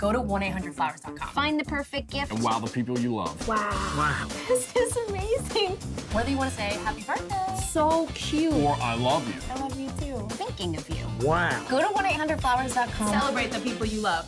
Go to 1-800-Flowers.com. Find the perfect gift. And wow the people you love. Wow. This is amazing. Whether you want to say happy birthday So cute. Or I love you. I love you too. Thinking of you. Wow. Go to 1-800-Flowers.com. Celebrate the people you love.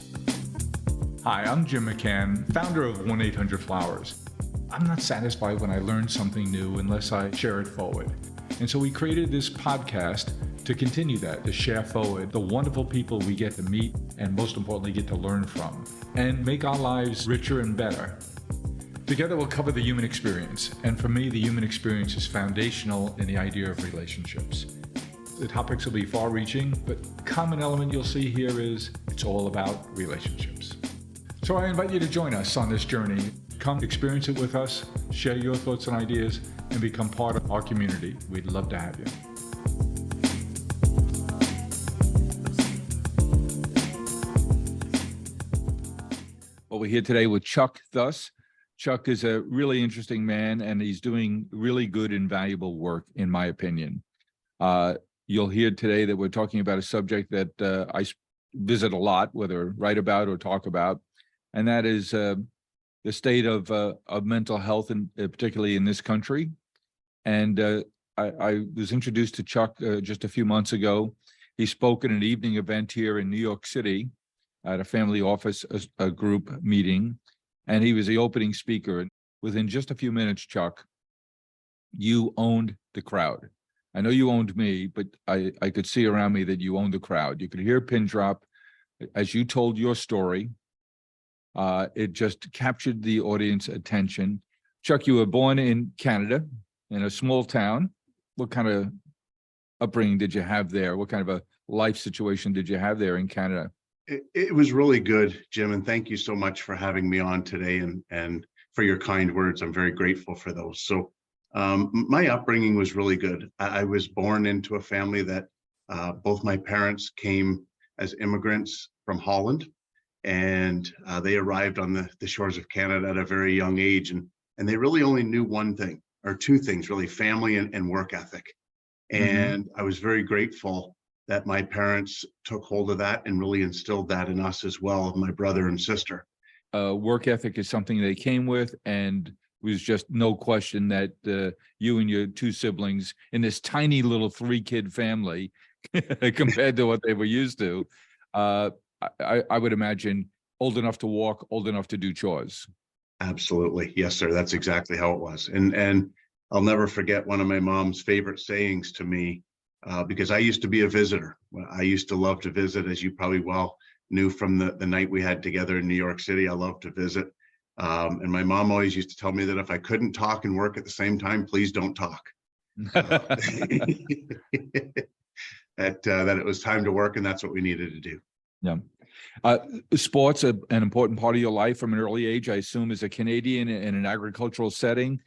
Hi, I'm Jim McCann, founder of 1-800-Flowers. I'm not satisfied when I learn something new unless I share it forward. And so we created this podcast to continue that, to share forward the wonderful people we get to meet and most importantly get to learn from and make our lives richer and better. Together we'll cover the human experience. And for me, the human experience is foundational in the idea of relationships. The topics will be far-reaching, but common element you'll see here is it's all about relationships. So I invite you to join us on this journey. Come experience it with us, share your thoughts and ideas, and become part of our community. We'd love to have you. Well, we're here today with Chuck Thus. Chuck is a really interesting man, and he's doing really good and valuable work, in my opinion. You'll hear today that we're talking about a subject that I visit a lot, whether write about or talk about, and that is the state of mental health, and particularly in this country. And I was introduced to Chuck just a few months ago. He spoke at an evening event here in New York City at a family office, a group meeting, and he was the opening speaker. And within just a few minutes, Chuck, you owned the crowd. I know you owned me, but I could see around me that you owned the crowd. You could hear a pin drop as you told your story. It just captured the audience attention. Chuck, you were born in Canada, in a small town. What kind of upbringing did you have there? What kind of a life situation did you have there in Canada? It was really good, Jim, and thank you so much for having me on today and for your kind words. I'm very grateful for those. So my upbringing was really good. I was born into a family that both my parents came as immigrants from Holland, and they arrived on the shores of Canada at a very young age, and they really only knew one thing, or two things really, family and work ethic. And I was very grateful that my parents took hold of that and really instilled that in us as well, my brother and sister. Work ethic is something they came with, and was just no question that you and your two siblings in this tiny little 3-kid family compared to what they were used to, I would imagine old enough to walk, old enough to do chores. Absolutely. Yes, sir. That's exactly how it was. And I'll never forget one of my mom's favorite sayings to me, because I used to be a visitor. I used to love to visit, as you probably well knew from the night we had together in New York City. I love to visit. And my mom always used to tell me that if I couldn't talk and work at the same time, please don't talk. That it was time to work, and that's what we needed to do. Yeah. Sports, an important part of your life from an early age, I assume, as a Canadian in an agricultural setting.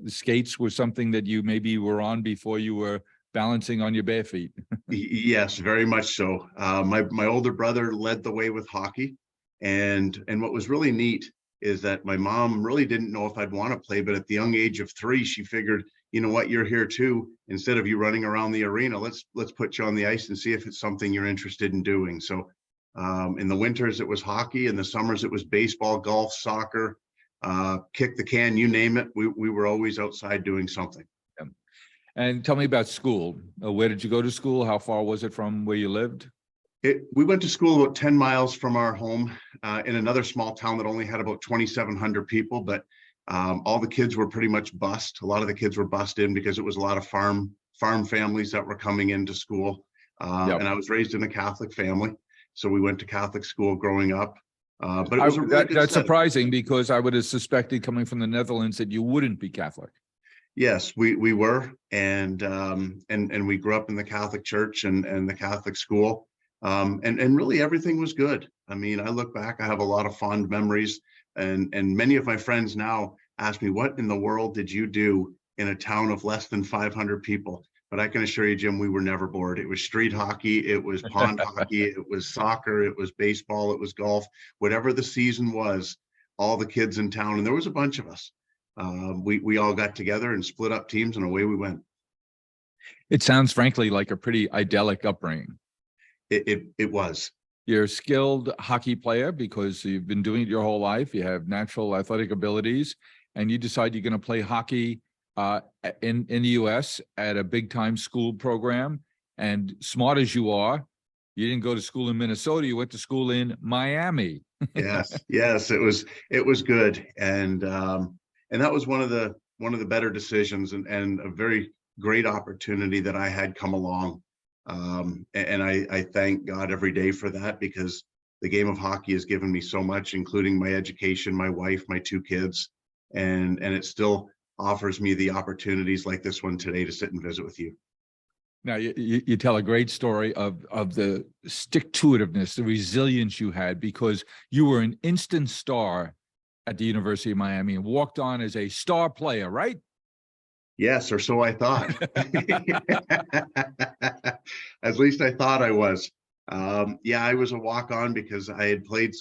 Skates were something that you maybe were on before you were balancing on your bare feet. Yes, very much so. My older brother led the way with hockey. And what was really neat is that my mom really didn't know if I'd want to play, but at the young age of 3, she figured, you know what, you're here too. Instead of you running around the arena, let's put you on the ice and see if it's something you're interested in doing. So in the winters, it was hockey. In the summers, it was baseball, golf, soccer, kick the can, you name it. We were always outside doing something. Yeah. And tell me about school. Where did you go to school? How far was it from where you lived? We went to school about 10 miles from our home in another small town that only had about 2,700 people, but all the kids were pretty much bused. A lot of the kids were bused in because it was a lot of farm families that were coming into school. Yep. And I was raised in a Catholic family, so we went to Catholic school growing up. But it was a really good that's setting. surprising, because I would have suspected, coming from the Netherlands, that you wouldn't be Catholic. Yes, we were, and we grew up in the Catholic Church and the Catholic school. And really everything was good. I mean, I look back, I have a lot of fond memories, and many of my friends now ask me, what in the world did you do in a town of less than 500 people? But I can assure you, Jim, we were never bored. It was street hockey, it was pond hockey, it was soccer, it was baseball, it was golf, whatever the season was, all the kids in town, and there was a bunch of us. We all got together and split up teams, and away we went. It sounds, frankly, like a pretty idyllic upbringing. It was. You're a skilled hockey player because you've been doing it your whole life. You have natural athletic abilities, and you decide you're going to play hockey in the U.S. at a big time school program. And smart as you are, you didn't go to school in Minnesota. You went to school in Miami. Yes, it was good, and that was one of the better decisions, and a very great opportunity that I had come along. And I thank God every day for that, because the game of hockey has given me so much, including my education, my wife, my 2 kids, and it still offers me the opportunities like this one today to sit and visit with you. Now, you tell a great story of the stick-to-itiveness, the resilience you had, because you were an instant star at the University of Miami and walked on as a star player, right? Yes, or so I thought. At least I thought I was. Yeah, I was a walk-on because I had played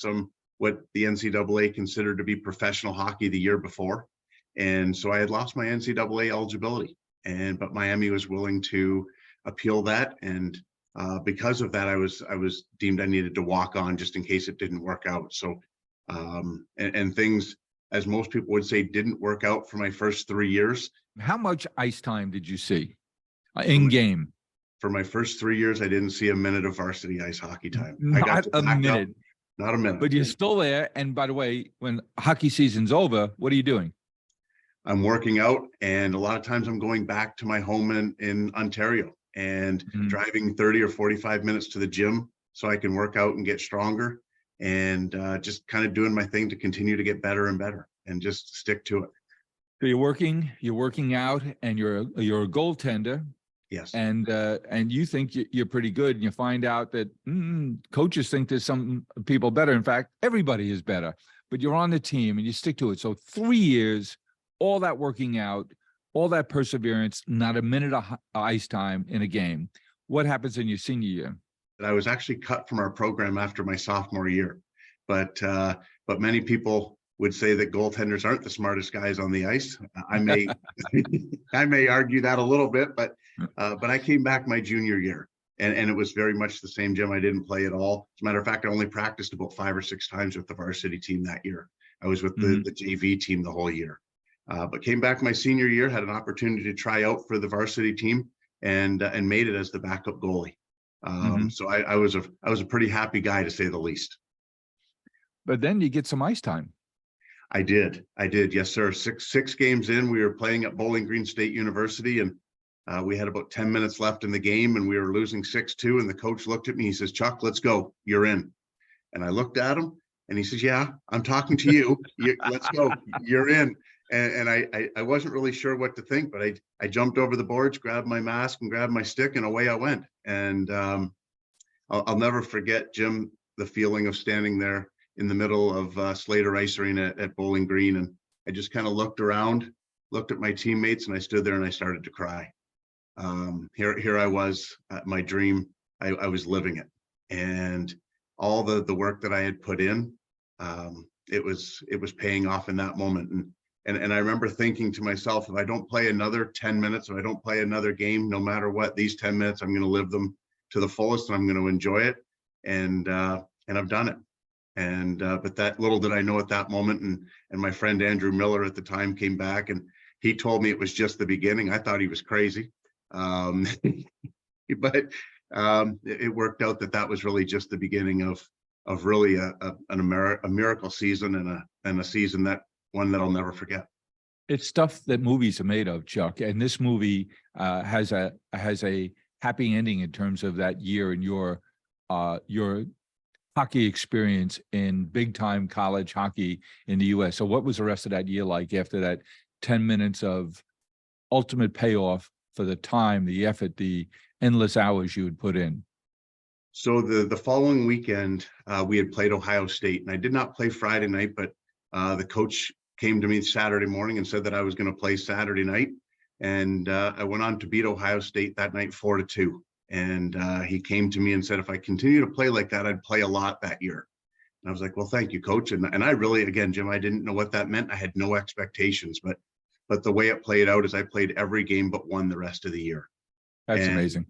what the NCAA considered to be professional hockey the year before. And so I had lost my NCAA eligibility, but Miami was willing to appeal that. And because of that, I was deemed I needed to walk on just in case it didn't work out. So, and things, as most people would say, didn't work out for my first 3 years. How much ice time did you see in game? For my first 3 years, I didn't see a minute of varsity ice hockey time. Not a minute. Not a minute. But you're still there. And by the way, when hockey season's over, what are you doing? I'm working out, and a lot of times I'm going back to my home in Ontario and driving 30 or 45 minutes to the gym so I can work out and get stronger, and just kind of doing my thing to continue to get better and better and just stick to it. So you're working out, and you're a goaltender. Yes. And you think you're pretty good, and you find out that coaches think there's some people better. In fact, everybody is better, but you're on the team and you stick to it. So 3 years, all that working out, all that perseverance, not a minute of ice time in a game. What happens in your senior year? I was actually cut from our program after my sophomore year, but many people would say that goaltenders aren't the smartest guys on the ice. I may I may argue that a little bit, but I came back my junior year, and it was very much the same, Jim. I didn't play at all. As a matter of fact, I only practiced about 5 or 6 times with the varsity team that year. I was with the JV team the whole year. But came back my senior year, had an opportunity to try out for the varsity team, and made it as the backup goalie. So I was a pretty happy guy, to say the least. But then you get some ice time. I did. Yes, sir. Six games in, we were playing at Bowling Green State University, and we had about 10 minutes left in the game, and we were losing 6-2. And the coach looked at me. He says, "Chuck, let's go. You're in." And I looked at him, and he says, "Yeah, I'm talking to you. Let's go. You're in." And I wasn't really sure what to think, but I jumped over the boards, grabbed my mask and grabbed my stick, and away I went. And I'll never forget, Jim, the feeling of standing there in the middle of Slater Ice Arena at Bowling Green. And I just kind of looked around, looked at my teammates, and I stood there and I started to cry. Here I was, my dream. I was living it, and all the work that I had put in, it was paying off in that moment. And I remember thinking to myself, if I don't play another 10 minutes, if I don't play another game, no matter what, these 10 minutes, I'm going to live them to the fullest, and I'm going to enjoy it. And I've done it. And but that little did I know at that moment, and my friend Andrew Miller at the time came back, and he told me it was just the beginning. I thought he was crazy, but it worked out that was really just the beginning of really a miracle season, and a season that I'll never forget. It's stuff that movies are made of, Chuck. And this movie has a happy ending in terms of that year and your hockey experience in big time college hockey in the US. So what was the rest of that year like after that 10 minutes of ultimate payoff for the time, the effort, the endless hours you had put in? So the following weekend, we had played Ohio State, and I did not play Friday night, but the coach came to me Saturday morning and said that I was going to play Saturday night. And I went on to beat Ohio State that night 4-2. And he came to me and said, if I continue to play like that, I'd play a lot that year. And I was like, well, thank you, coach. And I really, again, Jim, I didn't know what that meant. I had no expectations, but the way it played out is I played every game but one the rest of the year. That's amazing.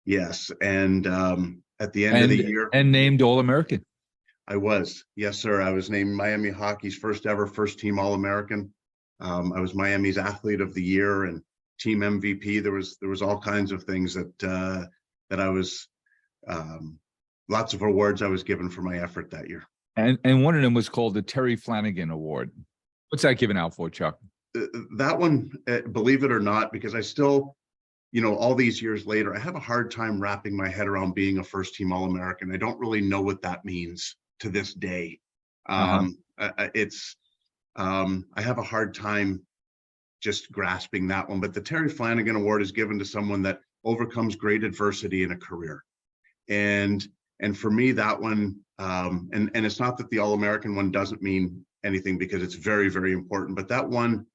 Yes. And at the end of the year. And named All-American. I was, yes, sir. I was named Miami Hockey's first ever first team All-American. I was Miami's Athlete of the Year and team MVP. There was all kinds of things that I was, lots of awards I was given for my effort that year. And one of them was called the Terry Flanagan Award. What's that given out for, Chuck? That one, believe it or not, because I still, all these years later, I have a hard time wrapping my head around being a first team All-American. I don't really know what that means to this day. I have a hard time just grasping that one, but the Terry Flanagan Award is given to someone that overcomes great adversity in a career. And for me, that one, and it's not that the All-American one doesn't mean anything, because it's very, very important, but that one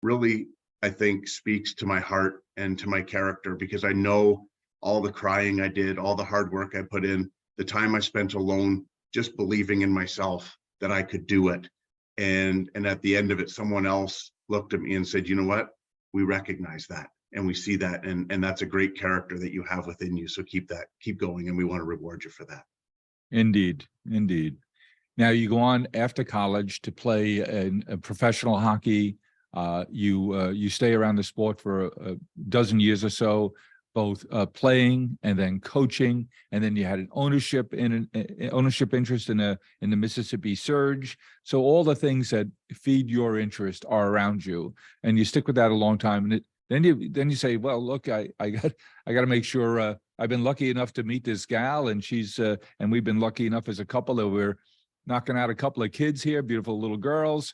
really, I think, speaks to my heart and to my character, because I know all the crying I did, all the hard work I put in, the time I spent alone, just believing in myself that I could do it. And at the end of it, someone else looked at me and said, you know what, we recognize that and we see that. And that's a great character that you have within you. So keep going. And we want to reward you for that. Indeed. Indeed. Now you go on after college to play in professional hockey. You stay around the sport for a dozen years or so, both playing and then coaching, and then you had an ownership interest in the Mississippi Surge. So all the things that feed your interest are around you, and you stick with that a long time. And then you say, well, look, I got to make sure. I've been lucky enough to meet this gal, and and we've been lucky enough as a couple that we're knocking out a couple of kids here, beautiful little girls,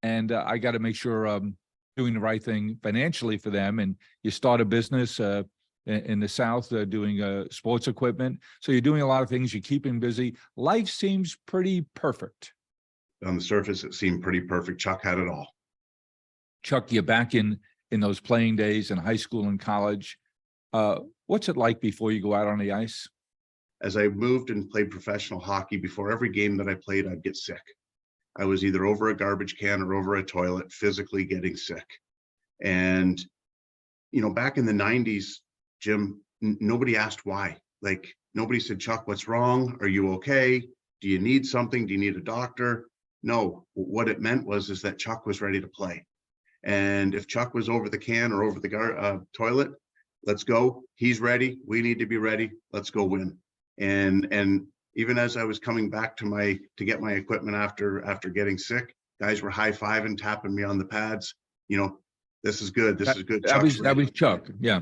and I got to make sure I'm doing the right thing financially for them. And you start a business in the South doing sports equipment. So you're doing a lot of things. You're keeping busy. Life seems pretty perfect. On the surface, it seemed pretty perfect. Chuck had it all. Chuck, you're back in those playing days in high school and college. What's it like before you go out on the ice? As I moved and played professional hockey, before every game that I played, I'd get sick. I was either over a garbage can or over a toilet, physically getting sick. And, back in the 90s, Jim, nobody asked why. Like, nobody said, Chuck, what's wrong? Are you okay? Do you need something? Do you need a doctor? No, what it meant was that Chuck was ready to play. And if Chuck was over the can or over the toilet, let's go. He's ready. We need to be ready. Let's go win. And even as I was coming back to get my equipment after getting sick, guys were high-fiving, tapping me on the pads. This is good. This is good. That was Chuck. Yeah.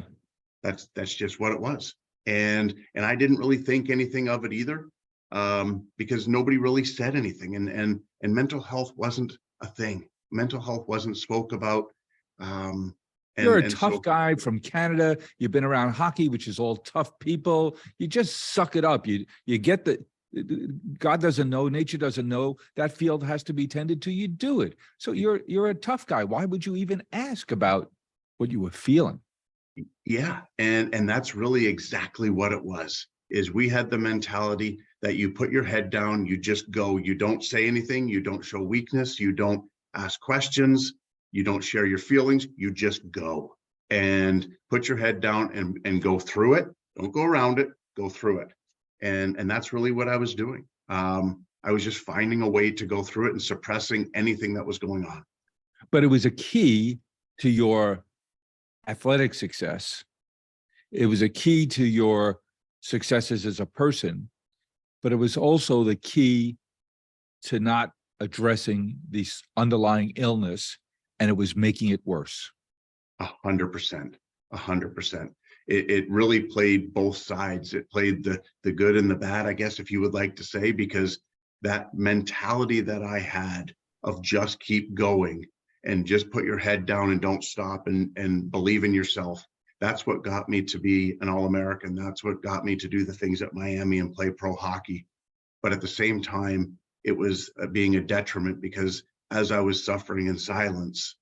That's just what it was. And I didn't really think anything of it either, because nobody really said anything. And mental health wasn't a thing. Mental health wasn't spoke about. You're a tough guy from Canada. You've been around hockey, which is all tough people. You just suck it up. You get God doesn't know, nature doesn't know, that field has to be tended to. You do it. So you're a tough guy. Why would you even ask about what you were feeling? Yeah, and that's really exactly what it was. Is we had the mentality that you put your head down, you just go. You don't say anything. You don't show weakness. You don't ask questions. You don't share your feelings. You just go and put your head down and go through it. Don't go around it. Go through it. And that's really what I was doing. I was just finding a way to go through it and suppressing anything that was going on. But it was a key to your athletic success. It was a key to your successes as a person, but it was also the key to not addressing this underlying illness, and it was making it worse. 100%. It really played both sides. It played the good and the bad, I guess, if you would like to say, because that mentality that I had of just keep going and just put your head down and don't stop and believe in yourself. That's what got me to be an All-American. That's what got me to do the things at Miami and play pro hockey. But at the same time, it was being a detriment, because as I was suffering in silence,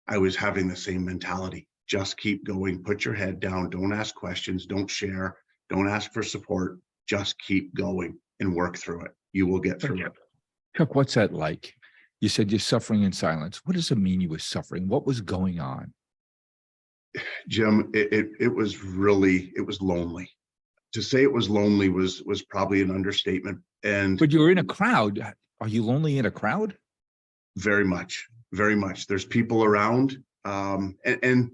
I was having the same mentality. Just keep going, put your head down, don't ask questions, don't share, don't ask for support, just keep going and work through it. You will get through it. Chuck, what's that like? You said you're suffering in silence. What does it mean you were suffering? What was going on? Jim, it was lonely. to say it was lonely was probably an understatement. And But you're in a crowd. Are you lonely in a crowd? very much, very much. There's people around. And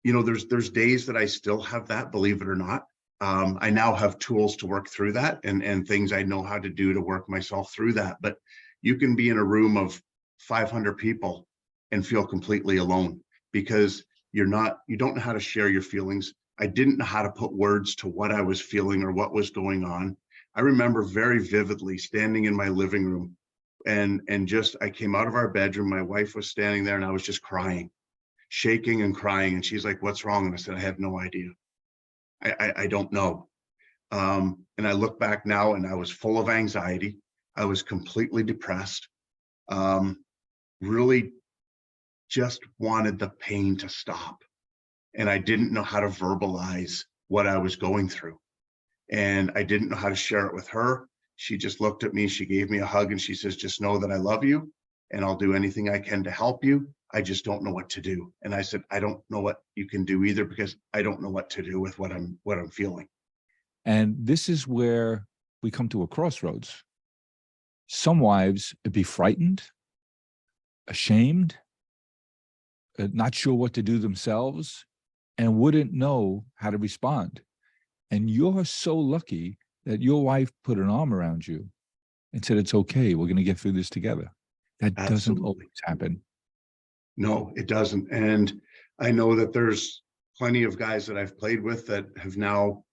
you know, there's days that I still have that, believe it or not. I now have tools to work through that and things I know how to do to work myself through that. But you can be in a room of 500 people and feel completely alone because you don't know how to share your feelings. I didn't know how to put words to what I was feeling or what was going on. I remember very vividly standing in my living room and just, I came out of our bedroom, my wife was standing there and I was just crying, shaking and crying. And she's like, "What's wrong?" And I said, "I have no idea. I don't know." And I look back now and I was full of anxiety. I was completely depressed. Really just wanted the pain to stop. And I didn't know how to verbalize what I was going through. And I didn't know how to share it with her. She just looked at me, she gave me a hug and she says, "Just know that I love you and I'll do anything I can to help you. I just don't know what to do." And I said, "I don't know what you can do either because I don't know what to do with what I'm feeling." And this is where we come to a crossroads. Some wives would be frightened, ashamed, not sure what to do themselves, and wouldn't know how to respond. And you're so lucky that your wife put an arm around you and said, "It's okay, we're going to get through this together." That doesn't Absolutely. always happen. No, it doesn't. And I know that there's plenty of guys that I've played with that have now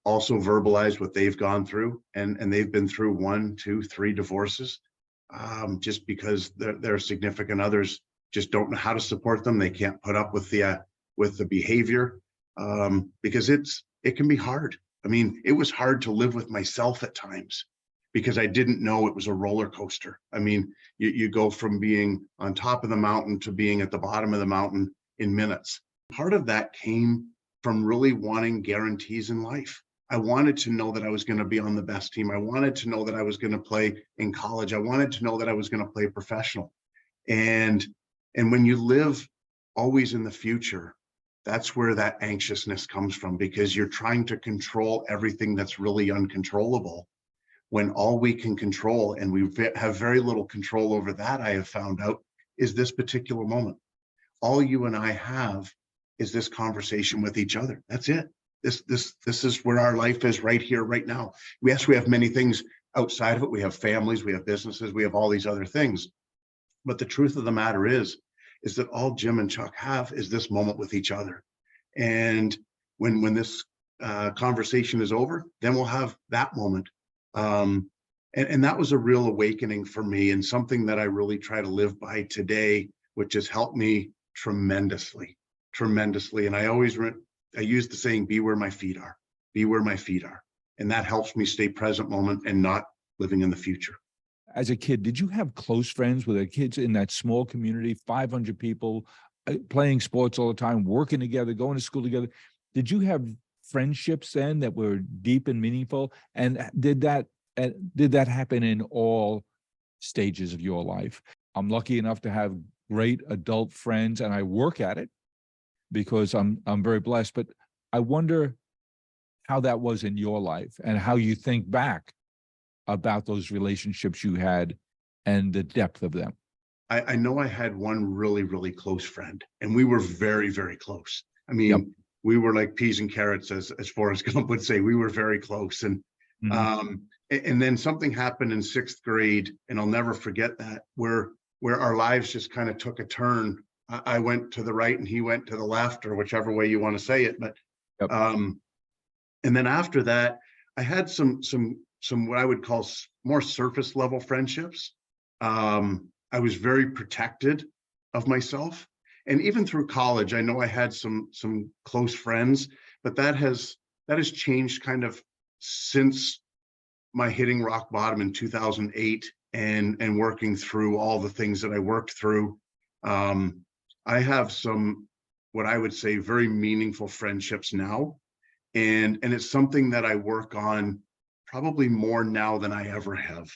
also verbalized what they've gone through, and they've been through 1, 2, 3 divorces, just because their significant others just don't know how to support them. They can't put up with the behavior, because it can be hard. I mean, it was hard to live with myself at times because I didn't know it was a roller coaster. I mean, you go from being on top of the mountain to being at the bottom of the mountain in minutes. Part of that came from really wanting guarantees in life. I wanted to know that I was going to be on the best team. I wanted to know that I was going to play in college. I wanted to know that I was going to play professional. And when you live always in the future, that's where that anxiousness comes from, because you're trying to control everything that's really uncontrollable, when all we can control, and we have very little control over that, I have found out, is this particular moment. All you and I have is this conversation with each other. That's it. This is where our life is, right here, right now. Yes, we have many things outside of it. We have families, we have businesses, we have all these other things. But the truth of the matter is that all Jim and Chuck have is this moment with each other. And when this conversation is over, then we'll have that moment. And that was a real awakening for me, and something that I really try to live by today, which has helped me tremendously. And I use the saying, "Be where my feet are, be where my feet are." And that helps me stay present moment and not living in the future. As a kid, did you have close friends? Were there kids in that small community, 500 people, playing sports all the time, working together, going to school together? Did you have friendships then that were deep and meaningful? And did that happen in all stages of your life? I'm lucky enough to have great adult friends, and I work at it because I'm very blessed. But I wonder how that was in your life and how you think back about those relationships you had and the depth of them. I know I had one really, really close friend, and we were very, very close. I mean, we were like peas and carrots, as Forrest Gump would say. We were very close. And and then something happened in 6th grade, and I'll never forget that, where our lives just kind of took a turn. I went to the right and he went to the left, or whichever way you want to say it. But and then after that, I had some what I would call more surface level friendships. I was very protected of myself. And even through college, I know I had some close friends, but that has changed kind of since my hitting rock bottom in 2008 and working through all the things that I worked through. I have some, what I would say, very meaningful friendships now. And it's something that I work on probably more now than I ever have.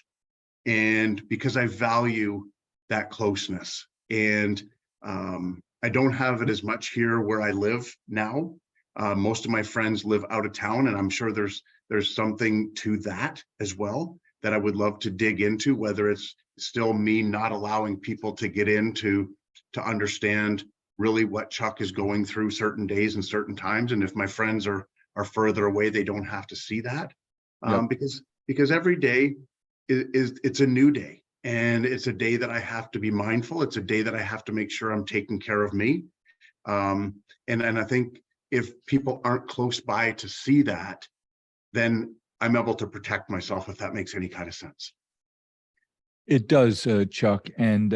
And because I value that closeness, and I don't have it as much here where I live now. Most of my friends live out of town, and I'm sure there's something to that as well that I would love to dig into, whether it's still me not allowing people to get into to understand really what Chuck is going through certain days and certain times. And if my friends are further away, they don't have to see that. Yep. Because every day is it's a new day, and it's a day that I have to be mindful. It's a day that I have to make sure I'm taking care of me. And I think if people aren't close by to see that, then I'm able to protect myself, if that makes any kind of sense. It does, Chuck. And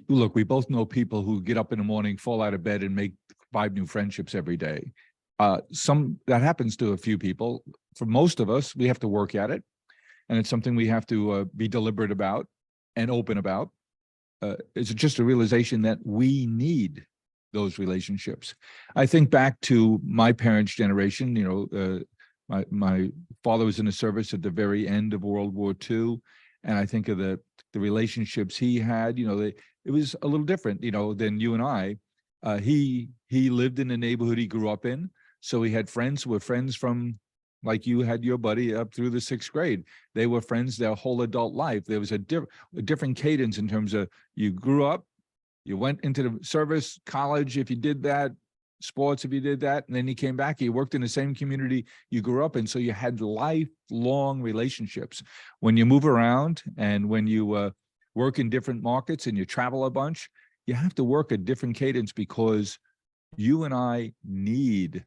look, we both know people who get up in the morning, fall out of bed, and make 5 new friendships every day. That happens to a few people. For most of us, we have to work at it, and it's something we have to be deliberate about and open about. It's just a realization that we need those relationships. I think back to my parents' generation. My father was in the service at the very end of World War II, and I think of the relationships he had. It was a little different, than you and I. He lived in the neighborhood he grew up in, so he had friends who were friends from, like you had your buddy, up through the 6th grade. They were friends their whole adult life. There was a different cadence in terms of you grew up, you went into the service, college if you did that, sports if you did that, and then you came back, you worked in the same community you grew up in, so you had lifelong relationships. When you move around and when you work in different markets and you travel a bunch, you have to work a different cadence, because you and I need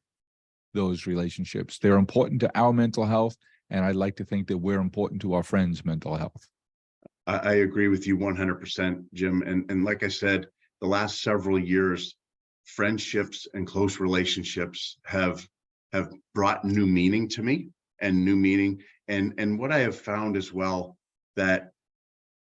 those relationships. They're important to our mental health, and I'd like to think that we're important to our friends' mental health. I agree with you 100%, Jim. And like I said, the last several years, friendships and close relationships have brought new meaning to me, and new meaning. And what I have found as well, that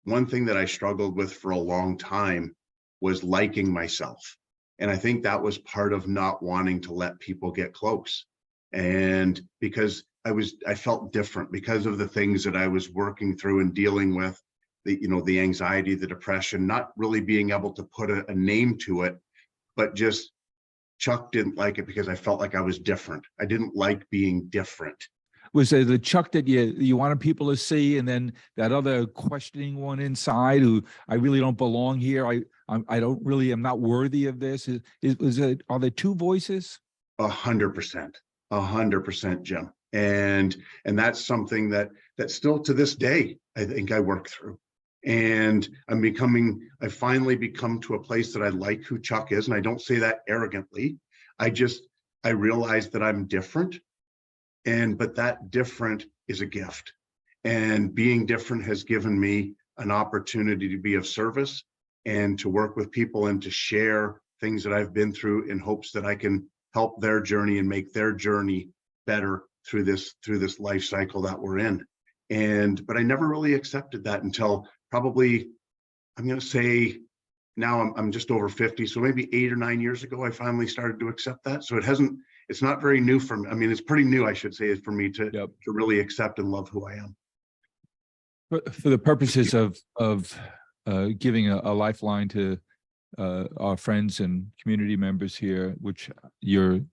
one thing that I struggled with for a long time was liking myself. And I think that was part of not wanting to let people get close. And because I felt different because of the things that I was working through and dealing with, the anxiety, the depression, not really being able to put a name to it, but just Chuck didn't like it because I felt like I was different. I didn't like being different. Was it the Chuck that you wanted people to see, and then that other questioning one inside, who I really don't belong here? I don't really, I'm not worthy of this. Are there 2 voices? 100%, Jim. And that's something that still to this day, I think I work through. And I finally become to a place that I like who Chuck is. And I don't say that arrogantly. I realize that I'm different. But that different is a gift. And being different has given me an opportunity to be of service and to work with people and to share things that I've been through, in hopes that I can help their journey and make their journey better through this life cycle that we're in. But I never really accepted that until probably, I'm going to say now I'm just over 50. So maybe 8 or 9 years ago, I finally started to accept that. So it's not very new for me. I mean, it's pretty new, I should say, for me to really accept and love who I am. For the purposes of giving a lifeline to our friends and community members here, which you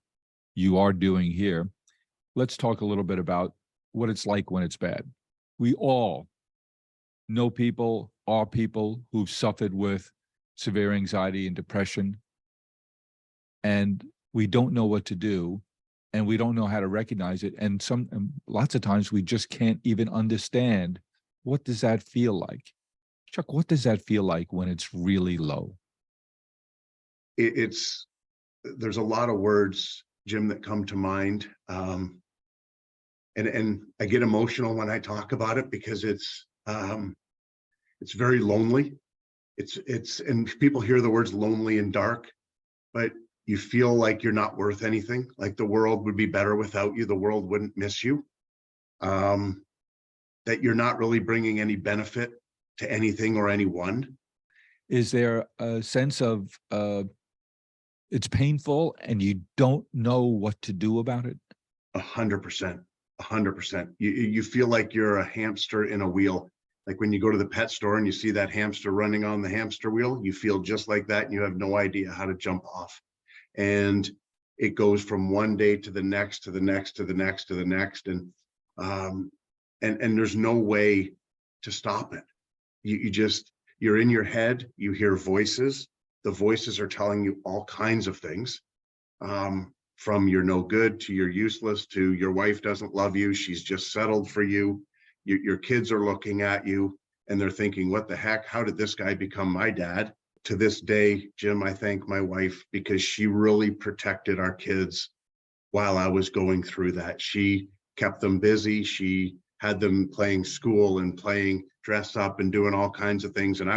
are doing here, let's talk a little bit about what it's like when it's bad. We all know people, are people who've suffered with severe anxiety and depression, and we don't know what to do, and we don't know how to recognize it. And lots of times we just can't even understand, what does that feel like? Chuck, what does that feel like when it's really low? There's a lot of words, Jim, that come to mind. And I get emotional when I talk about it, because it's very lonely. And people hear the words lonely and dark, but you feel like you're not worth anything, like the world would be better without you, the world wouldn't miss you, that you're not really bringing any benefit to anything or anyone. Is there a sense of it's painful and you don't know what to do about it? 100%. You feel like you're a hamster in a wheel. Like when you go to the pet store and you see that hamster running on the hamster wheel, you feel just like that, and you have no idea how to jump off. And it goes from one day to the next, to the next, to the next, to the next. And there's no way to stop it. You're in your head, you hear voices. The voices are telling you all kinds of things, from you're no good to you're useless to your wife doesn't love you, she's just settled for you. Your kids are looking at you and they're thinking, what the heck, how did this guy become my dad? To this day, Jim, I thank my wife because she really protected our kids while I was going through that. She kept them busy. She had them playing school and playing dress up and doing all kinds of things. And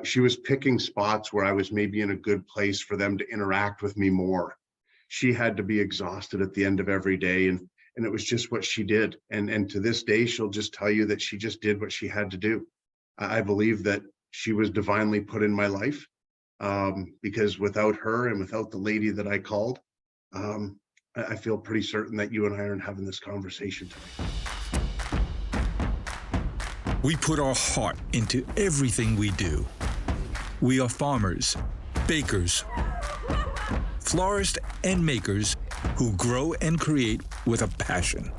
she was picking spots where I was maybe in a good place for them to interact with me more. She had to be exhausted at the end of every day. And it was just what she did. And to this day, she'll just tell you that she just did what she had to do. I believe that she was divinely put in my life, because without her and without the lady that I called, I feel pretty certain that you and I aren't having this conversation today. We put our heart into everything we do. We are farmers, bakers, florists, and makers who grow and create with a passion.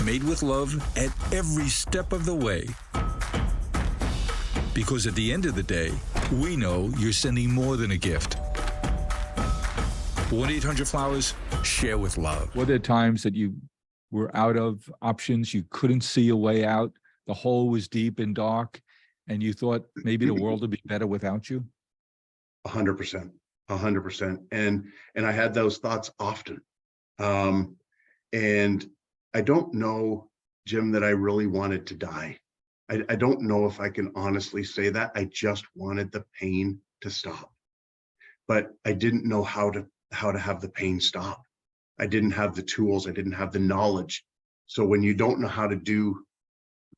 Made with love at every step of the way. Because at the end of the day, we know you're sending more than a gift. 1-800-Flowers, share with love. Were there times that you were out of options, you couldn't see a way out, the hole was deep and dark, and you thought maybe the world would be better without you? 100%, 100%. And I had those thoughts often. And I don't know, Jim, that I really wanted to die. I don't know if I can honestly say that. I just wanted the pain to stop, but I didn't know how to have the pain stop. I didn't have the tools. I didn't have the knowledge. So when you don't know how to do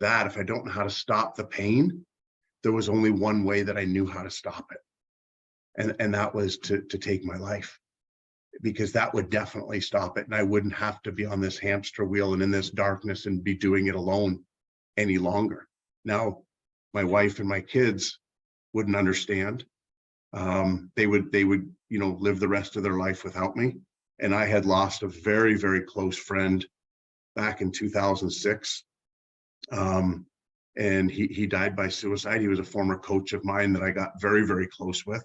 that, if I don't know how to stop the pain, there was only one way that I knew how to stop it. And that was to take my life, because that would definitely stop it. And I wouldn't have to be on this hamster wheel and in this darkness and be doing it alone any longer. Now, my wife and my kids wouldn't understand. They would, live the rest of their life without me. And I had lost a very, very close friend back in 2006. And he died by suicide. He was a former coach of mine that I got very, very close with.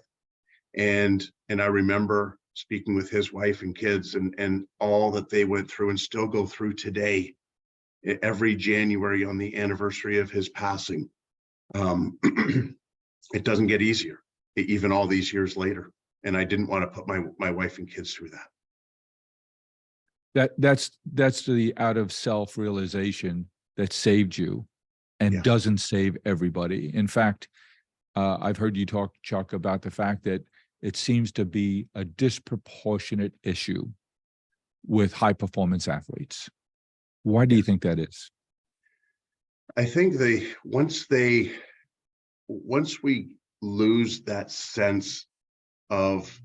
And I remember speaking with his wife and kids and all that they went through and still go through today, every January on the anniversary of his passing. It doesn't get easier, even all these years later. And I didn't want to put my wife and kids through that. That's the out of self realization that saved you and Yes. doesn't save everybody. In fact, I've heard you talk, Chuck, about the fact that it seems to be a disproportionate issue with high performance athletes. Why do you think that is? I think once we lose that sense of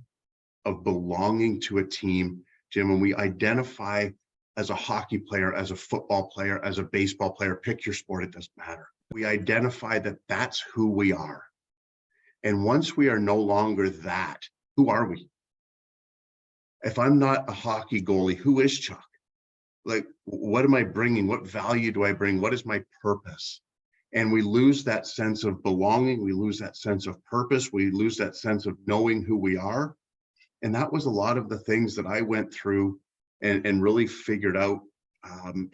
belonging to a team, Jim, when we identify as a hockey player, as a football player, as a baseball player, pick your sport, it doesn't matter. We identify that that's who we are. And once we are no longer that, who are we? If I'm not a hockey goalie, who is Chuck? Like, what am I bringing? What value do I bring? What is my purpose? And we lose that sense of belonging. We lose that sense of purpose. We lose that sense of knowing who we are. And that was a lot of the things that I went through and really figured out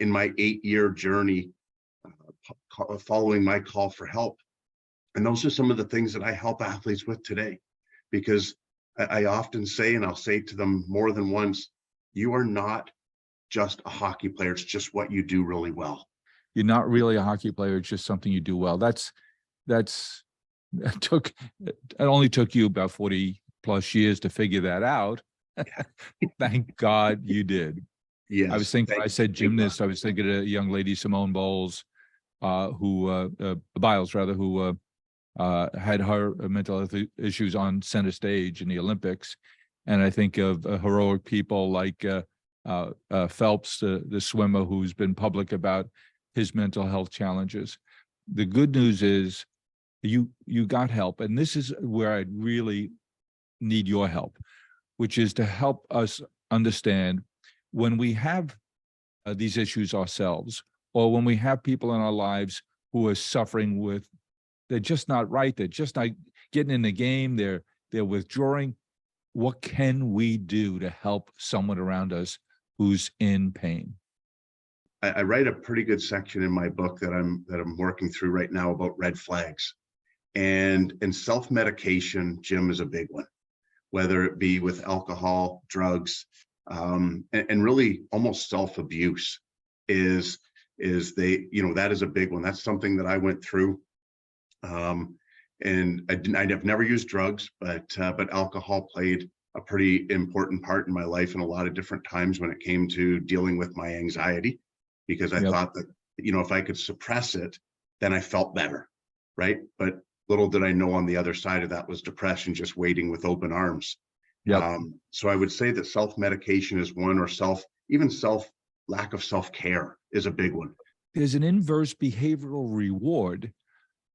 in my 8-year journey following my call for help. And those are some of the things that I help athletes with today, because I often say, and I'll say to them more than once, you are not just a hockey player. It's just what you do really well. You're not really a hockey player. It's just something you do well. It only took you about 40 plus years to figure that out. Thank God you did. Yes. I was thinking, I said gymnast, I was thinking of a young lady, Simone Biles, who had her mental health issues on center stage in the Olympics. And I think of heroic people like Phelps, the swimmer, who's been public about his mental health challenges. The good news is you got help. And this is where I really need your help. which is to help us understand when we have these issues ourselves, or when we have people in our lives who are suffering with, they're just not right, they're just not getting in the game, they're withdrawing. What can we do to help someone around us who's in pain? I write a pretty good section in my book that I'm working through right now about red flags, and self-medication, Jim, is a big one, whether it be with alcohol, drugs, and really almost self-abuse is that is a big one. That's something that I went through. And I've never used drugs, but alcohol played a pretty important part in my life in a lot of different times when it came to dealing with my anxiety, because I thought that, if I could suppress it, then I felt better, right? But little did I know on the other side of that was depression just waiting with open arms. So I would say that self-medication is one, or lack of self-care is a big one. There's an inverse behavioral reward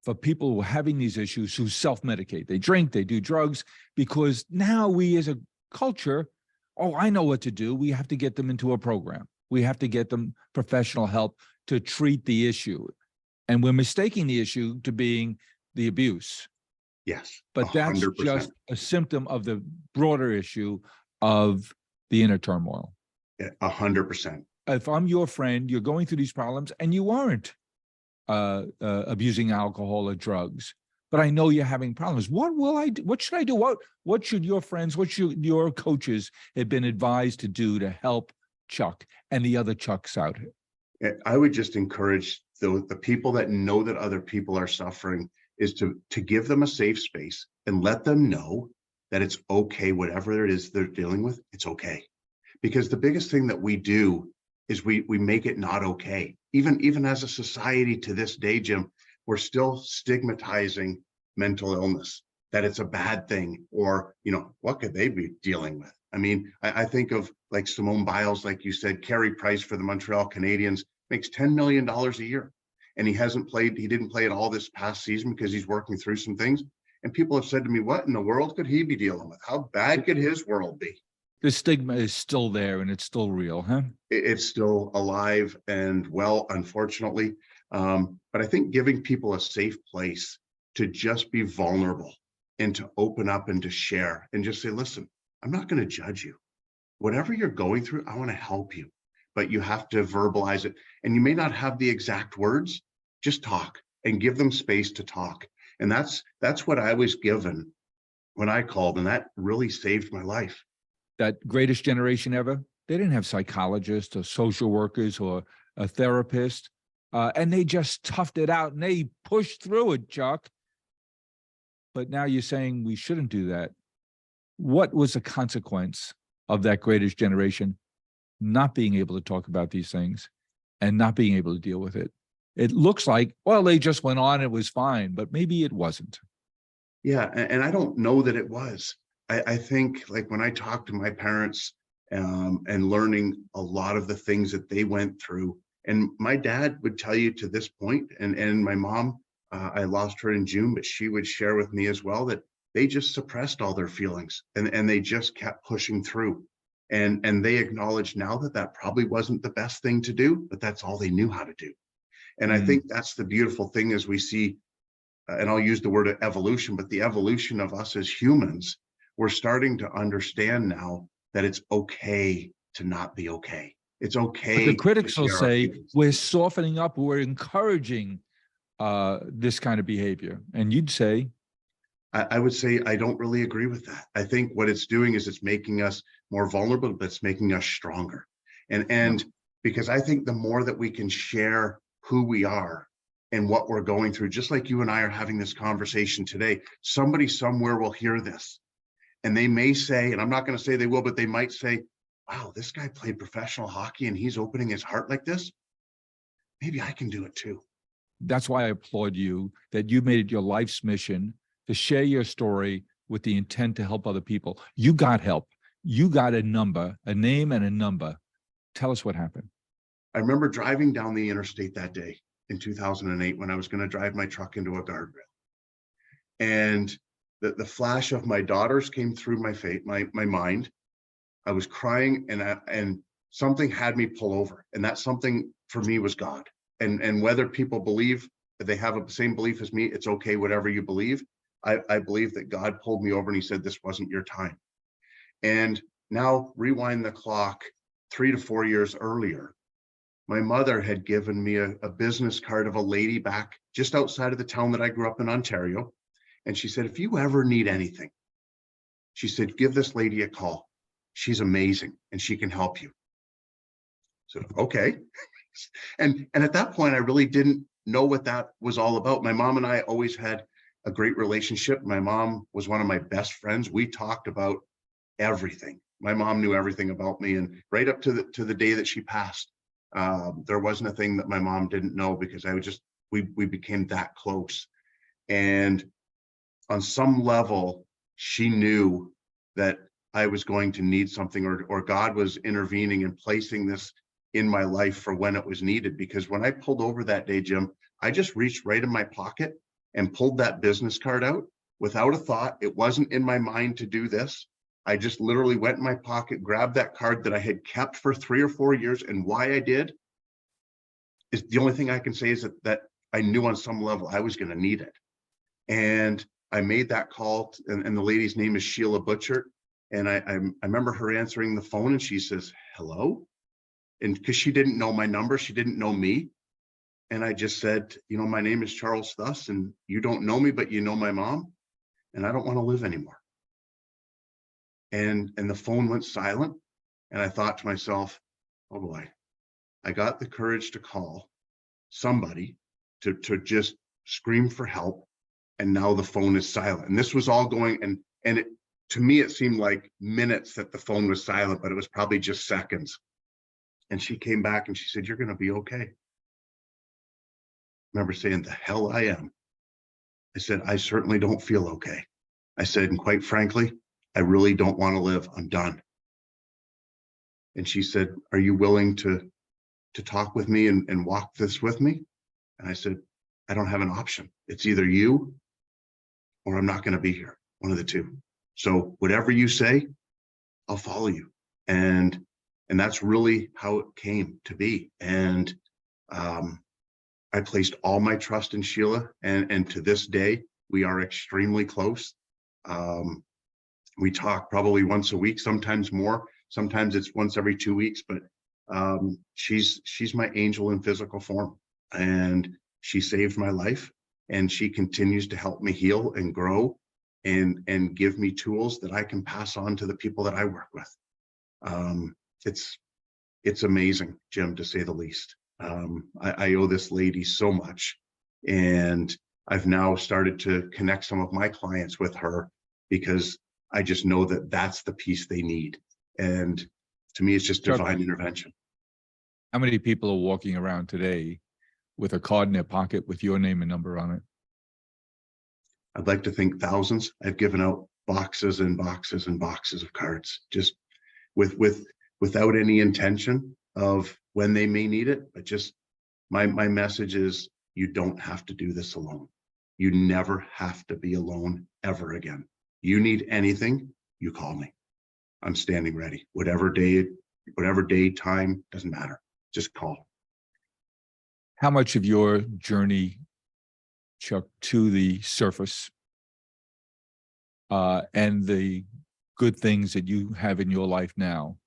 for people who are having these issues who self-medicate. They drink, they do drugs, because now we as a culture, I know what to do. We have to get them into a program. We have to get them professional help to treat the issue. And we're mistaking the issue to being the abuse. Yes. But 100%. that's just a symptom of the broader issue of the inner turmoil. 100%. If I'm your friend, you're going through these problems and you aren't abusing alcohol or drugs, but I know you're having problems. What will I do? What should I do? What should your friends, what should your coaches have been advised to do to help Chuck and the other Chucks out here? I would just encourage the people that know that other people are suffering is to give them a safe space and let them know that it's okay, whatever it is they're dealing with, it's okay. Because the biggest thing that we do is we make it not okay. Even as a society to this day, Jim, we're still stigmatizing mental illness, that it's a bad thing, or, what could they be dealing with? I mean, I think of like Simone Biles, like you said, Carey Price for the Montreal Canadiens makes $10 million a year. And he didn't play at all this past season because he's working through some things. And people have said to me, what in the world could he be dealing with? How bad could his world be? The stigma is still there and it's still real, huh? It's still alive and well, unfortunately. But I think giving people a safe place to just be vulnerable and to open up and to share and just say, listen, I'm not going to judge you. Whatever you're going through, I want to help you. But you have to verbalize it. And you may not have the exact words, just talk and give them space to talk. And that's what I was given when I called, and that really saved my life. That greatest generation ever, they didn't have psychologists or social workers or a therapist, and they just toughed it out and they pushed through it, Chuck. But now you're saying we shouldn't do that. What was the consequence of that greatest generation not being able to talk about these things and not being able to deal with it? It looks like, well, they just went on, it was fine, but maybe it wasn't. Yeah, and I don't know that it was. I think, like, when I talked to my parents and learning a lot of the things that they went through, and my dad would tell you to this point, and my mom, I lost her in June, but she would share with me as well that they just suppressed all their feelings and they just kept pushing through. And they acknowledge now that probably wasn't the best thing to do, but that's all they knew how to do. And I think that's the beautiful thing as we see, and I'll use the word evolution, but the evolution of us as humans, we're starting to understand now that it's okay to not be okay. It's okay. But the critics will say we're softening up, we're encouraging this kind of behavior. And you'd say? I would say I don't really agree with that. I think what it's doing is it's making us more vulnerable, but it's making us stronger. And because I think the more that we can share who we are and what we're going through, just like you and I are having this conversation today, somebody somewhere will hear this. And they may say, and I'm not going to say they will, but they might say, wow, this guy played professional hockey and he's opening his heart like this. Maybe I can do it too. That's why I applaud you that you made it your life's mission to share your story with the intent to help other people. You got help. You got a number, a name and a number. Tell us what happened. I remember driving down the interstate that day in 2008 when I was going to drive my truck into a guardrail. And the flash of my daughters came through my mind, I was crying, and something had me pull over, and that something for me was God. And whether people believe that they have the same belief as me, it's okay, whatever you believe. I believe that God pulled me over and he said, this wasn't your time. And now rewind the clock 3 to 4 years earlier, my mother had given me a business card of a lady back just outside of the town that I grew up in, Ontario. And she said, if you ever need anything, she said, give this lady a call. She's amazing and she can help you. So, okay. And at that point, I really didn't know what that was all about. My mom and I always had a great relationship. My mom was one of my best friends. We talked about everything. My mom knew everything about me, and right up to the day that she passed, there wasn't a thing that my mom didn't know, because we became that close. And on some level, she knew that I was going to need something, or God was intervening and placing this in my life for when it was needed. Because when I pulled over that day, Jim, I just reached right in my pocket and pulled that business card out without a thought. It wasn't in my mind to do this. I just literally went in my pocket, grabbed that card that I had kept for 3 or 4 years. And why I did is, the only thing I can say is that I knew on some level I was going to need it. And I made that call, and the lady's name is Sheila Butcher. And I remember her answering the phone, and she says, hello. And because she didn't know my number, she didn't know me. And I just said, you know, my name is Charles Thus, and you don't know me, but you know my mom, and I don't want to live anymore. And the phone went silent. And I thought to myself, oh boy, I got the courage to call somebody to just scream for help. And now the phone is silent. And this was all going, and it, to me, it seemed like minutes that the phone was silent, but it was probably just seconds. And she came back and she said, you're going to be okay. I remember saying, the hell I am. I said, I certainly don't feel okay. I said, and quite frankly, I really don't want to live. I'm done. And she said, are you willing to talk with me and walk this with me? And I said, I don't have an option. It's either you or I'm not going to be here. One of the two. So whatever you say, I'll follow you. And that's really how it came to be. And I placed all my trust in Sheila, and to this day, we are extremely close. We talk probably once a week, sometimes more. Sometimes it's once every 2 weeks, but she's my angel in physical form, and she saved my life, and she continues to help me heal and grow and give me tools that I can pass on to the people that I work with. It's amazing, Jim, to say the least. I owe this lady so much, and I've now started to connect some of my clients with her, because I just know that that's the piece they need. And to me, it's just divine intervention. How many people are walking around today with a card in their pocket with your name and number on it? I'd like to think thousands. I've given out boxes and boxes and boxes of cards, just without any intention of when they may need it. But just my message is, you don't have to do this alone. You never have to be alone ever again. You need anything, you call me. I'm standing ready. Whatever day, time, doesn't matter. Just call. How much of your journey, Chuck, to the surface and the good things that you have in your life now,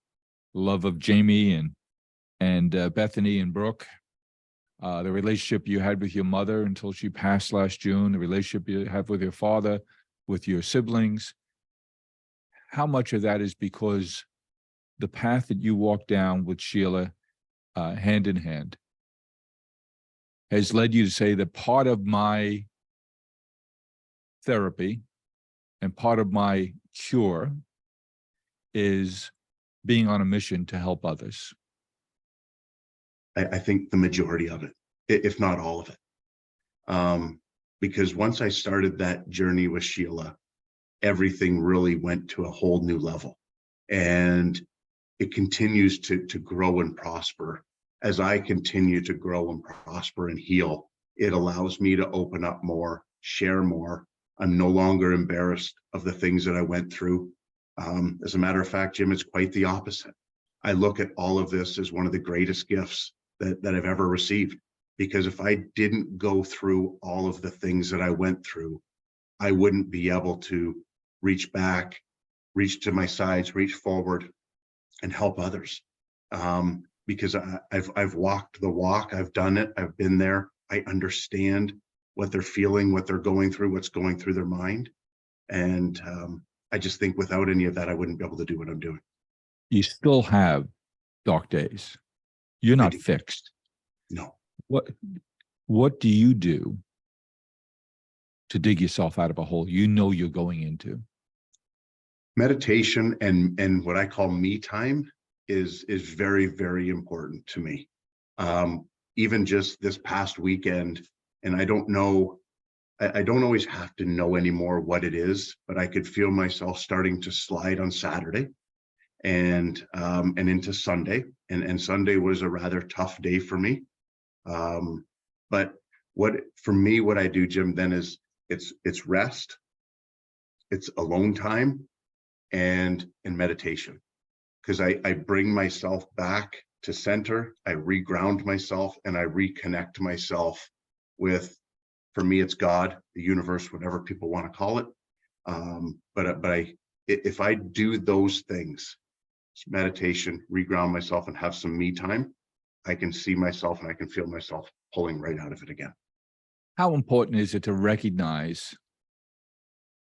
love of Jamie and Bethany and Brooke, the relationship you had with your mother until she passed last June, the relationship you have with your father, with your siblings, how much of that is because the path that you walked down with Sheila hand in hand has led you to say that part of my therapy and part of my cure is being on a mission to help others? I think the majority of it, if not all of it. Because once I started that journey with Sheila, everything really went to a whole new level. And it continues to grow and prosper. As I continue to grow and prosper and heal, it allows me to open up more, share more. I'm no longer embarrassed of the things that I went through. As a matter of fact, Jim, it's quite the opposite. I look at all of this as one of the greatest gifts that I've ever received, because if I didn't go through all of the things that I went through, I wouldn't be able to reach back, reach to my sides, reach forward, and help others. Because I've walked the walk, I've done it, I've been there, I understand what they're feeling, what they're going through, what's going through their mind. And I just think without any of that, I wouldn't be able to do what I'm doing. You still have dark days. You're not fixed. No. What do you do to dig yourself out of a hole you know you're going into? Meditation and what I call me time is very, very important to me. Even just this past weekend, and I don't know, I don't always have to know anymore what it is, but I could feel myself starting to slide on Saturday and into Sunday. And Sunday was a rather tough day for me. But for me, what I do, Jim, then is it's rest, it's alone time, and meditation. Because I bring myself back to center, I reground myself, and I reconnect myself with, for me, it's God, the universe, whatever people want to call it. But if I do those things, meditation, reground myself, and have some me time, I can see myself and I can feel myself pulling right out of it again. How important is it to recognize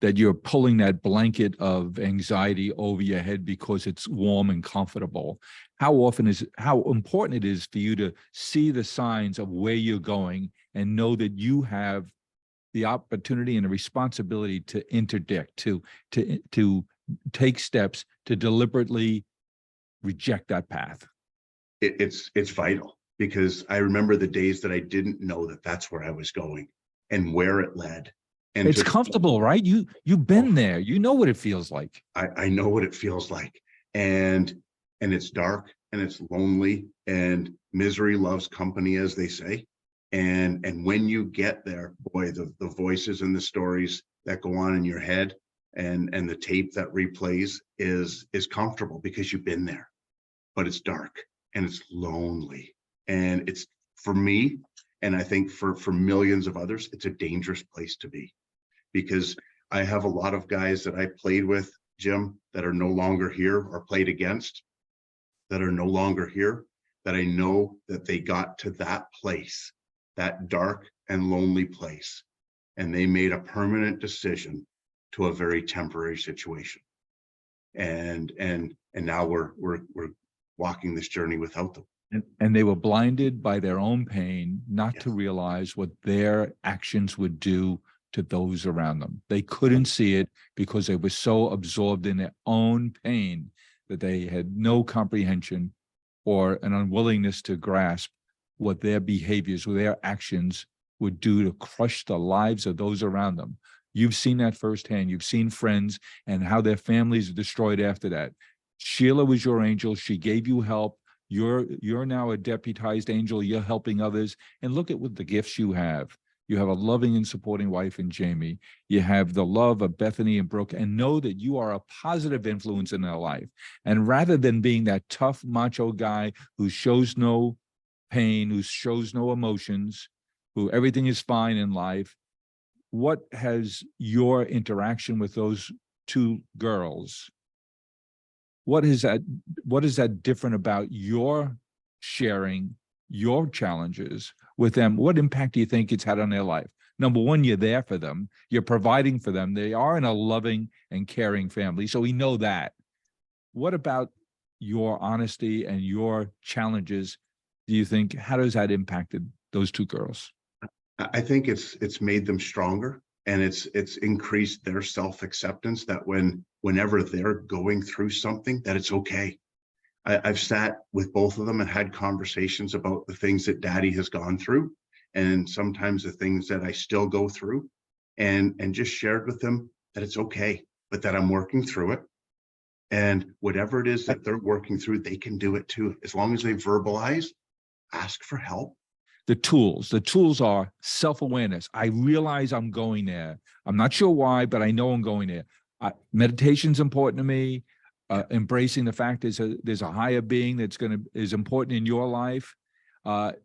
that you're pulling that blanket of anxiety over your head because it's warm and comfortable? How important it is for you to see the signs of where you're going and know that you have the opportunity and the responsibility to interdict, to take steps to deliberately reject that path. It's vital, because I remember the days that I didn't know that that's where I was going and where it led. And it's comfortable, right? You've been there. You know what it feels like. I know what it feels like. And it's dark and it's lonely, and misery loves company, as they say. And when you get there, boy, the voices and the stories that go on in your head and the tape that replays is comfortable because you've been there. But it's dark and it's lonely. And it's, for me, and I think for millions of others, it's a dangerous place to be. Because I have a lot of guys that I played with, Jim, that are no longer here, or played against, that are no longer here, that I know that they got to that place, that dark and lonely place, and they made a permanent decision to a very temporary situation. And now we're walking this journey without them. And they were blinded by their own pain, not to realize what their actions would do to those around them. They couldn't see it because they were so absorbed in their own pain that they had no comprehension or an unwillingness to grasp what their behaviors or their actions would do to crush the lives of those around them. You've seen that firsthand. You've seen friends and how their families are destroyed after that. Sheila was your angel. She gave you help. You're now a deputized angel. You're helping others. And look at what the gifts you have. You have a loving and supporting wife in Jamie. You have the love of Bethany and Brooke, and know that you are a positive influence in their life. And rather than being that tough macho guy who shows no pain, who shows no emotions, who everything is fine in life, what has your interaction with those two girls, what is that different about your sharing your challenges with them? What impact do you think it's had on their life? Number one, you're there for them. You're providing for them. They are in a loving and caring family. So we know that. What about your honesty and your challenges? Do you think, how does that impacted those two girls? I think it's made them stronger, and it's increased their self-acceptance that whenever they're going through something, that it's okay. I've sat with both of them and had conversations about the things that Daddy has gone through, and sometimes the things that I still go through, and just shared with them that it's okay, but that I'm working through it. And whatever it is that they're working through, they can do it too, as long as they verbalize, ask for help. The tools are self-awareness. I realize I'm going there. I'm not sure why, but I know I'm going there. Meditation's important to me. Embracing the fact there's a higher being is important in your life.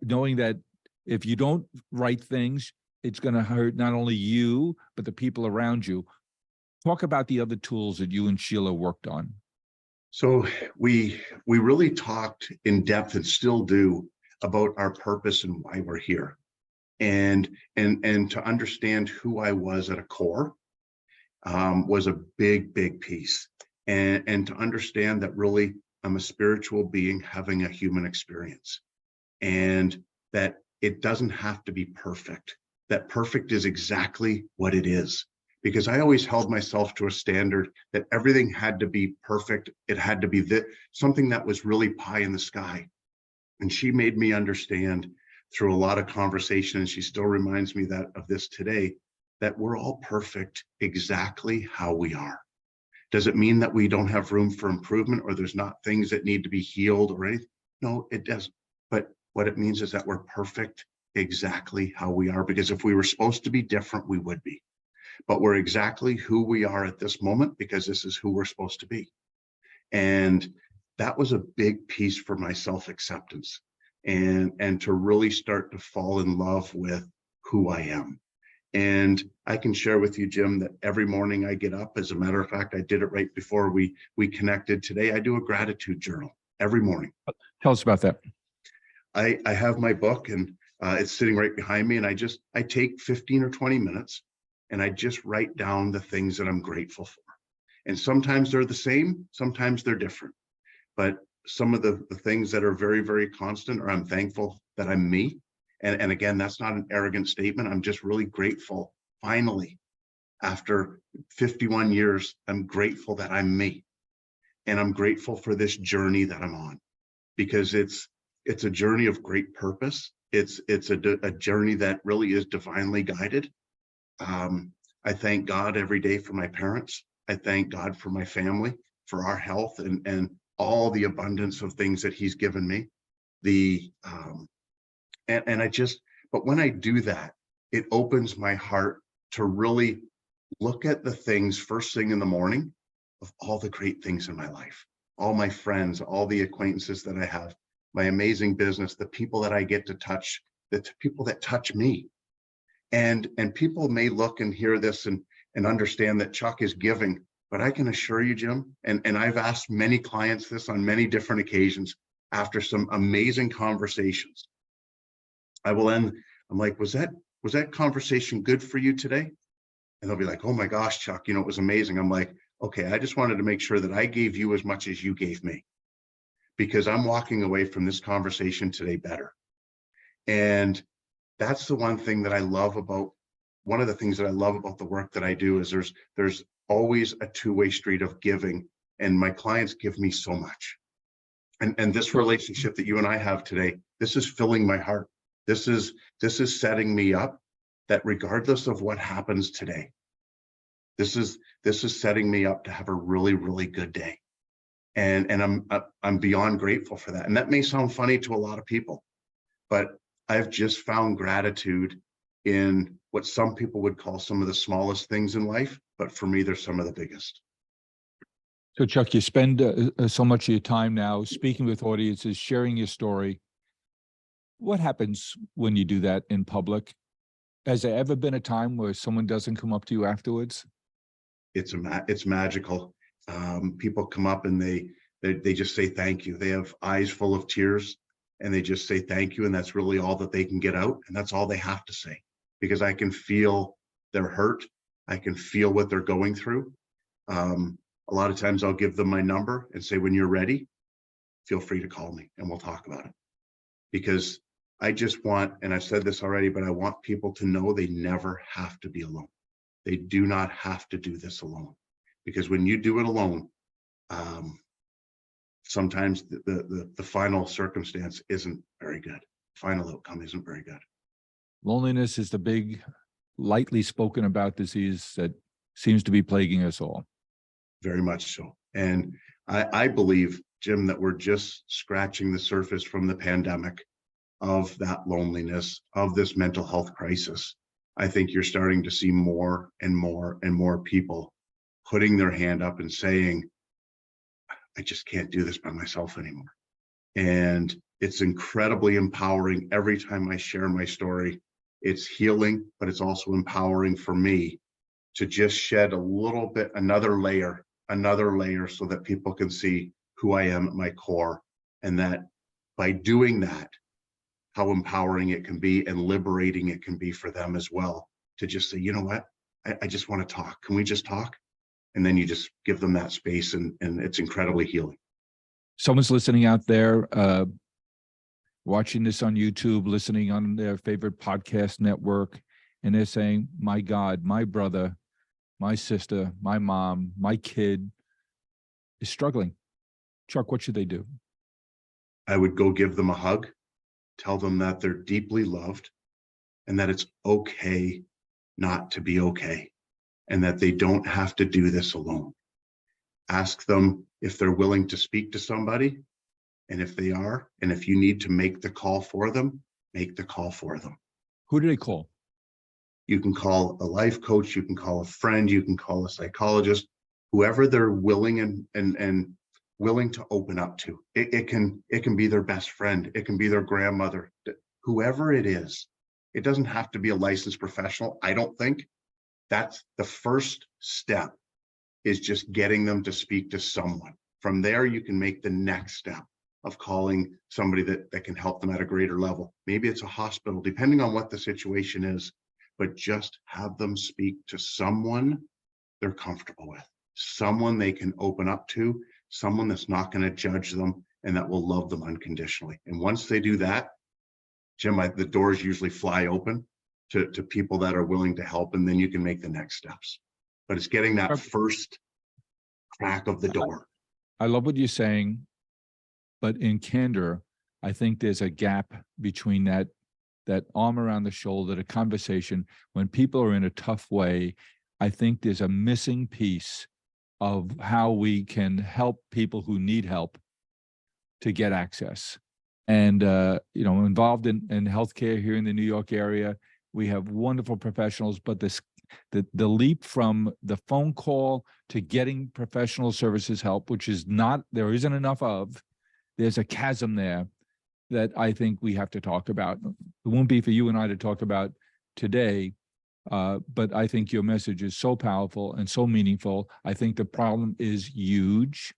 Knowing that if you don't write things, it's going to hurt not only you, but the people around you. Talk about the other tools that you and Sheila worked on. So we really talked in depth and still do about our purpose and why we're here. And to understand who I was at a core was a big piece. And to understand that really I'm a spiritual being having a human experience, and that it doesn't have to be perfect, that perfect is exactly what it is. Because I always held myself to a standard that everything had to be perfect. It had to be something that was really pie in the sky. And she made me understand through a lot of conversation, and she still reminds me of this today, that we're all perfect exactly how we are. Does it mean that we don't have room for improvement, or there's not things that need to be healed or anything? No, it doesn't. But what it means is that we're perfect exactly how we are, because if we were supposed to be different, we would be. But we're exactly who we are at this moment, because this is who we're supposed to be. And that was a big piece for my self-acceptance, and to really start to fall in love with who I am. And I can share with you, Jim, that every morning I get up, as a matter of fact, I did it right before we connected today. I do a gratitude journal every morning. Tell us about that. I have my book, and it's sitting right behind me. And I take 15 or 20 minutes, and I just write down the things that I'm grateful for. And sometimes they're the same, sometimes they're different. But some of the things that are very constant are, I'm thankful that I'm me. And again, that's not an arrogant statement. I'm just really grateful. Finally, after 51 years, I'm grateful that I'm me. And I'm grateful for this journey that I'm on, because it's a journey of great purpose. It's a journey that really is divinely guided. I thank God every day for my parents. I thank God for my family, for our health, and all the abundance of things that he's given me. But when I do that, it opens my heart to really look at the things first thing in the morning of all the great things in my life, all my friends, all the acquaintances that I have, my amazing business, the people that I get to touch, the people that touch me. And people may look and hear this and understand that Chuck is giving, but I can assure you, Jim, and I've asked many clients this on many different occasions after some amazing conversations. I will end, I'm like, was that conversation good for you today? And they'll be like, oh my gosh, Chuck, it was amazing. I'm like, okay, I just wanted to make sure that I gave you as much as you gave me, because I'm walking away from this conversation today better. And that's the one thing that I love about, one of the things that I love about the work that I do is there's always a two-way street of giving, and my clients give me so much. And this relationship that you and I have today, this is filling my heart. This is setting me up that regardless of what happens today, this is setting me up to have a really good day. And I'm beyond grateful for that. And that may sound funny to a lot of people, but I've just found gratitude in what some people would call some of the smallest things in life, but for me, they're some of the biggest. So Chuck, you spend so much of your time now speaking with audiences, sharing your story. What happens when you do that in public? Has there ever been a time where someone doesn't come up to you afterwards? It's magical. People come up and they just say thank you. They have eyes full of tears, and they just say thank you, and that's really all that they can get out, and that's all they have to say, because I can feel their hurt. I can feel what they're going through. A lot of times I'll give them my number and say, when you're ready, feel free to call me and we'll talk about it. Because I just want, and I've said this already, but I want people to know they never have to be alone. They do not have to do this alone, because when you do it alone, sometimes the final circumstance isn't very good. Final outcome isn't very good. Loneliness is the big, lightly spoken about disease that seems to be plaguing us all. Very much so. And I believe, Jim, that we're just scratching the surface from the pandemic of that loneliness, of this mental health crisis. I think you're starting to see more and more people putting their hand up and saying, I just can't do this by myself anymore. And it's incredibly empowering every time I share my story. It's healing, but it's also empowering for me to just shed a little bit, another layer so that people can see who I am at my core. And that by doing that, how empowering it can be and liberating it can be for them as well, to just say, you know what, I just want to talk. Can we just talk? And then you just give them that space, and it's incredibly healing. Someone's listening out there, watching this on YouTube, listening on their favorite podcast network, and they're saying, my God, my brother, my sister, my mom, my kid is struggling. Chuck, what should they do? I would go give them a hug, tell them that they're deeply loved and that it's okay not to be okay, and that they don't have to do this alone. Ask them if they're willing to speak to somebody, and if they are, and if you need to make the call for them, make the call for them. Who do they call? You can call a life coach, you can call a friend, you can call a psychologist, whoever they're willing and willing to open up to. It can be their best friend, it can be their grandmother, whoever it is. It doesn't have to be a licensed professional, I don't think. That's the first step, is just getting them to speak to someone. From there, you can make the next step of calling somebody that can help them at a greater level. Maybe it's a hospital, depending on what the situation is, but just have them speak to someone they're comfortable with, someone they can open up to, someone that's not going to judge them and that will love them unconditionally. And once they do that, Jim, the doors usually fly open to people that are willing to help, and then you can make the next steps. But it's getting that first crack of the door. I love what you're saying, but in candor, I think there's a gap between that arm around the shoulder, the conversation. When people are in a tough way, I think there's a missing piece of how we can help people who need help to get access. And, involved in healthcare here in the New York area, we have wonderful professionals, but the leap from the phone call to getting professional services help, which is there isn't enough of, there's a chasm there that I think we have to talk about. It won't be for you and I to talk about today, but I think your message is so powerful and so meaningful. I think the problem is huge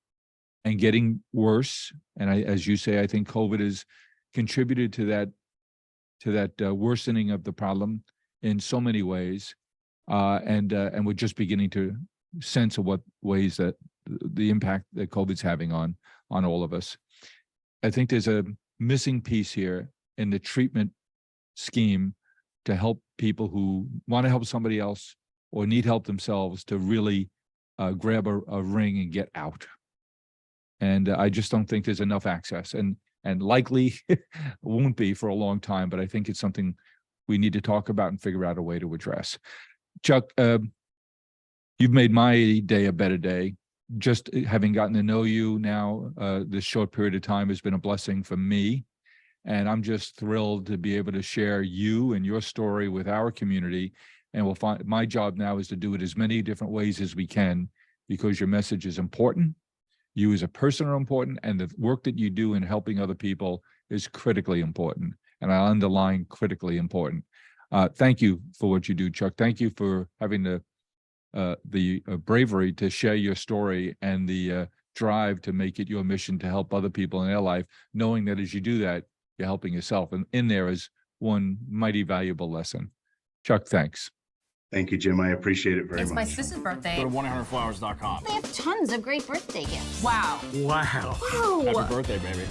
and getting worse. And as you say, I think COVID has contributed to that worsening of the problem in so many ways. And we're just beginning to sense of what ways that the impact that COVID's having on all of us. I think there's a missing piece here in the treatment scheme to help people who want to help somebody else or need help themselves to really grab a ring and get out. And I just don't think there's enough access, and likely won't be for a long time, but I think it's something we need to talk about and figure out a way to address. Chuck, you've made my day a better day. Just having gotten to know you now, this short period of time has been a blessing for me. And I'm just thrilled to be able to share you and your story with our community. And my job now is to do it as many different ways as we can, because your message is important. You as a person are important, and the work that you do in helping other people is critically important. And I underline critically important. Thank you for what you do, Chuck. Thank you for having the bravery to share your story and the drive to make it your mission to help other people in their life, knowing that as you do that, you're helping yourself. And in there is one mighty valuable lesson. Chuck, thanks. Thank you, Jim. I appreciate it very It's much. my sister's birthday. Go to 1-800-Flowers.com. They have tons of great birthday gifts. Wow. Wow. Whoa. Happy birthday, baby.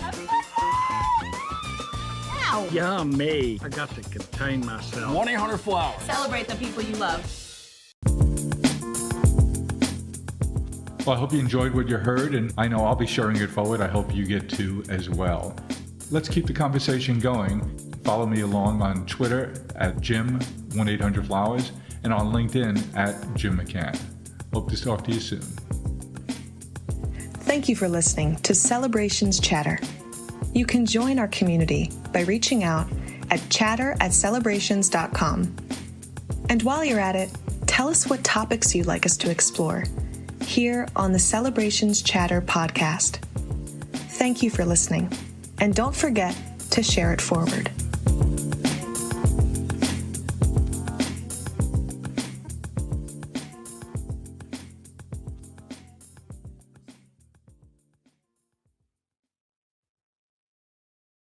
Wow. Yeah, me. I got to contain myself. 1-800-Flowers. Celebrate the people you love. Well, I hope you enjoyed what you heard, and I know I'll be sharing it forward. I hope you get to as well. Let's keep the conversation going. Follow me along on Twitter at Jim1800Flowers and on LinkedIn at Jim McCann. Hope to talk to you soon. Thank you for listening to Celebrations Chatter. You can join our community by reaching out at chatter@celebrations.com. And while you're at it, tell us what topics you'd like us to explore. here on the Celebrations Chatter podcast. Thank you for listening, and don't forget to share it forward.